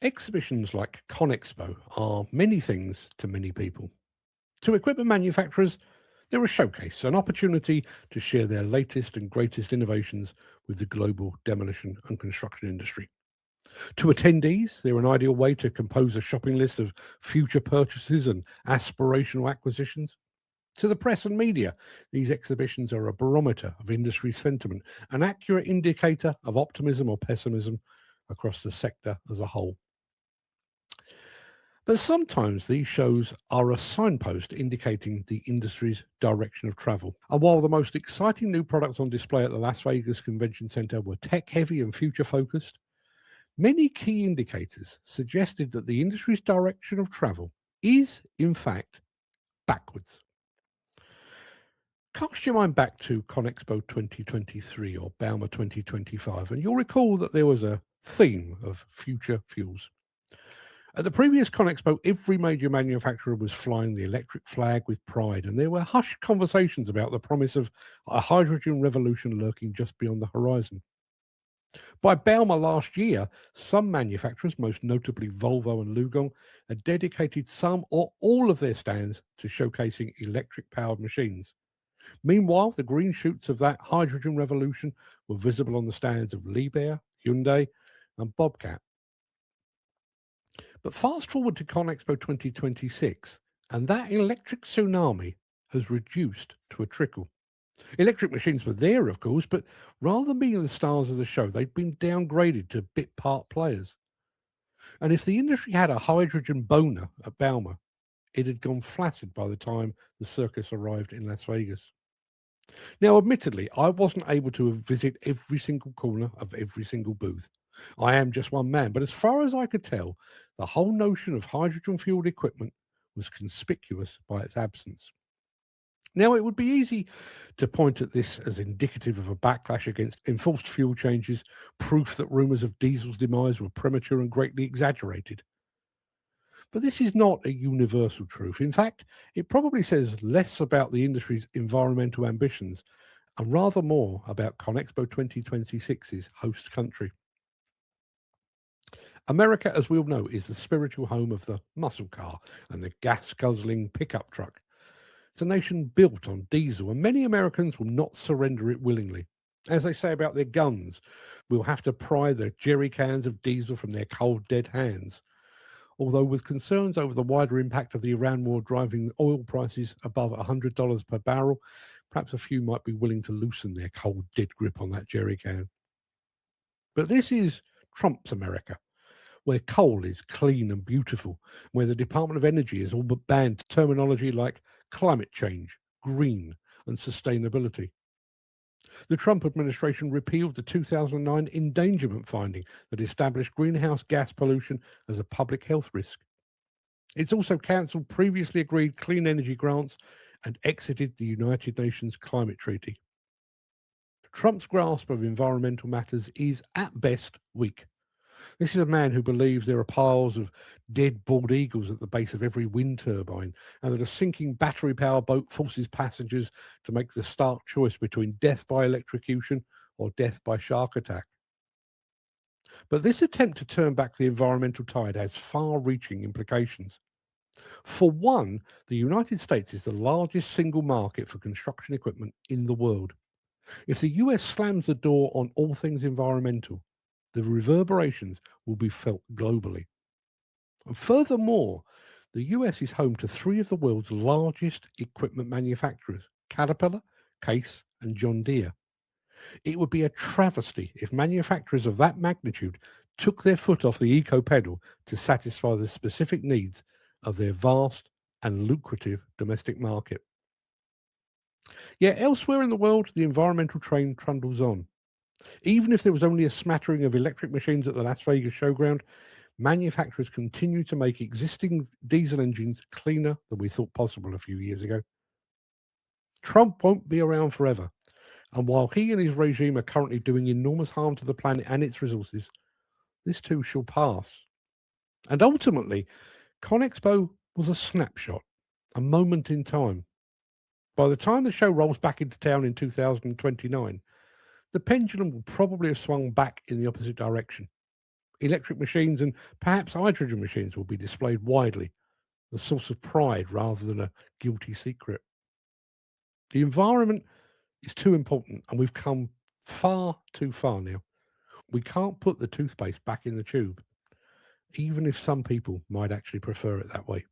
Exhibitions like ConExpo are many things to many people. To equipment manufacturers, they're a showcase, an opportunity to share their latest and greatest innovations with the global demolition and construction industry. To attendees, they're an ideal way to compose a shopping list of future purchases and aspirational acquisitions. To the press and media, these exhibitions are a barometer of industry sentiment, an accurate indicator of optimism or pessimism across the sector as a whole. But sometimes these shows are a signpost indicating the industry's direction of travel. And while the most exciting new products on display at the Las Vegas Convention Center were tech heavy and future focused, many key indicators suggested that the industry's direction of travel is, in fact, backwards. Cast your mind back to ConExpo 2023 or Bauma 2025, and you'll recall that there was a theme of future fuels. At the previous ConExpo, every major manufacturer was flying the electric flag with pride, and there were hushed conversations about the promise of a hydrogen revolution lurking just beyond the horizon. By Bauma last year, some manufacturers, most notably Volvo and Lugong, had dedicated some or all of their stands to showcasing electric-powered machines. Meanwhile, the green shoots of that hydrogen revolution were visible on the stands of Liebherr, Hyundai, and Bobcat. But fast forward to ConExpo 2026, and that electric tsunami has reduced to a trickle. Electric machines were there, of course, but rather than being the stars of the show, they'd been downgraded to bit part players. And if the industry had a hydrogen boner at Bauma, it had gone flaccid by the time the circus arrived in Las Vegas. Now, admittedly, I wasn't able to visit every single corner of every single booth. I am just one man, but as far as I could tell, the whole notion of hydrogen fueled equipment was conspicuous by its absence. Now, it would be easy to point at this as indicative of a backlash against enforced fuel changes, proof that rumours of diesel's demise were premature and greatly exaggerated. But this is not a universal truth. In fact, it probably says less about the industry's environmental ambitions and rather more about ConExpo 2026's host country. America, as we all know, is the spiritual home of the muscle car and the gas-guzzling pickup truck. It's a nation built on diesel, and many Americans will not surrender it willingly. As they say about their guns, we'll have to pry the jerry cans of diesel from their cold, dead hands. Although with concerns over the wider impact of the Iran war driving oil prices above $100 per barrel, perhaps a few might be willing to loosen their cold, dead grip on that jerry can. But this is Trump's America, where coal is clean and beautiful, where the Department of Energy has all but banned terminology like climate change, green, and sustainability. The Trump administration repealed the 2009 endangerment finding that established greenhouse gas pollution as a public health risk. It's also cancelled previously agreed clean energy grants and exited the United Nations Climate Treaty. Trump's grasp of environmental matters is at best weak. This is a man who believes there are piles of dead bald eagles at the base of every wind turbine, and that a sinking battery powered boat forces passengers to make the stark choice between death by electrocution or death by shark attack. But this attempt to turn back the environmental tide has far reaching implications. For one, the United States is the largest single market for construction equipment in the world. If the US slams the door on all things environmental, the reverberations will be felt globally. And furthermore, the US is home to three of the world's largest equipment manufacturers: Caterpillar, Case, and John Deere. It would be a travesty if manufacturers of that magnitude took their foot off the eco pedal to satisfy the specific needs of their vast and lucrative domestic market. Yet elsewhere in the world, the environmental train trundles on. Even if there was only a smattering of electric machines at the Las Vegas showground, manufacturers continue to make existing diesel engines cleaner than we thought possible a few years ago. Trump won't be around forever, and while he and his regime are currently doing enormous harm to the planet and its resources, this too shall pass. And ultimately, ConExpo was a snapshot, a moment in time. By the time the show rolls back into town in 2029, the pendulum will probably have swung back in the opposite direction. Electric machines and perhaps hydrogen machines will be displayed widely, a source of pride rather than a guilty secret. The environment is too important, and we've come far too far now. We can't put the toothpaste back in the tube, even if some people might actually prefer it that way.